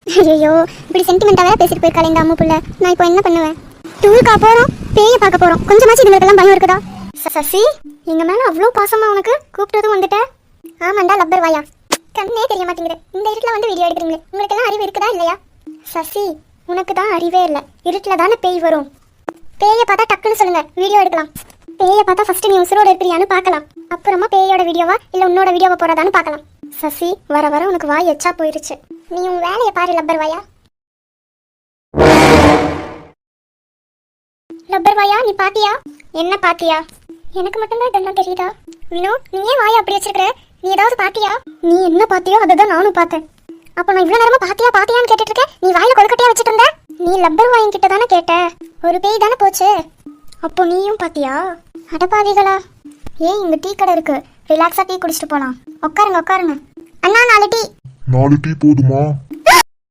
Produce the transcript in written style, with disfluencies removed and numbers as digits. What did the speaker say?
ஐயோ, இப்படி சென்டிமெண்டாவே பேசிட்டு போயிருக்காளே இந்த அம்மு புள்ள. நான் இப்போ என்ன பண்ணுவேன்? டூருக்கா போறோம், பேய பார்க்க போறோம். கொஞ்சமாச்சு இதுங்களுக்கெல்லாம் பயம் இருக்குதா? சசி, எங்க மேல அவ்வளோ பாசமா உனக்கு? கூப்பிட்டதும் வந்துட்ட. ஆமாண்டா லப்பர் வாயா, கண்ணே தெரிய மாட்டேங்குது. இந்த இருட்டில் வந்து வீடியோ எடுக்கிறீங்களே, உங்களுக்கு எல்லாம் அறிவு இருக்குதா இல்லையா? சசி, உனக்கு தான் அறிவே இல்லை. இருட்டில் தானே பேய் வரும். பேயை பார்த்தா டக்குன்னு சொல்லுங்க, வீடியோ எடுக்கலாம். பேயை பார்த்தா ஃபர்ஸ்ட் நீ உசுரோட இருக்கிறியான்னு பார்க்கலாம். அப்புறமா பேயோட வீடியோவா இல்லை உன்னோட வீடியோவை போறதான்னு பார்க்கலாம். சசி, வர வர உனக்கு வாய் எச்சா போயிருச்சு. நீ உன் வேலையை பாரு லப்பர் வாயா. லப்பர் வாயா, நீ பாத்தியா? என்ன பாத்தியா? எனக்கு மட்டும்தான் இதெல்லாம் தெரியுதா? வினோ, நீ ஏன் வாயை அப்படி வச்சிருக்கிற? நீ ஏதாவது பாத்தியா? நீ என்ன பாத்தியோ அதை தான் நானும் பார்த்தேன். அப்போ நான் இவ்வளோ நேரமா பாத்தியா பாத்தியான்னு கேட்டுட்டு இருக்கேன். நீ வாயில கொழுக்கட்டையா வச்சுட்டு இருந்த. நீ லப்பர் வாயின் கிட்ட தானே கேட்ட. ஒரு பேய் தானே போச்சு. அப்போ நீயும் பாத்தியா? அடப்பாவிகளா. ஏன் இங்க டீ கடை இருக்கு, ரிலாக்ஸா டீ குடிச்சிட்டு போலாம். உட்காருங்க உட்காருங்க. அண்ணா 4 டீ. 4 டீ போதுமா?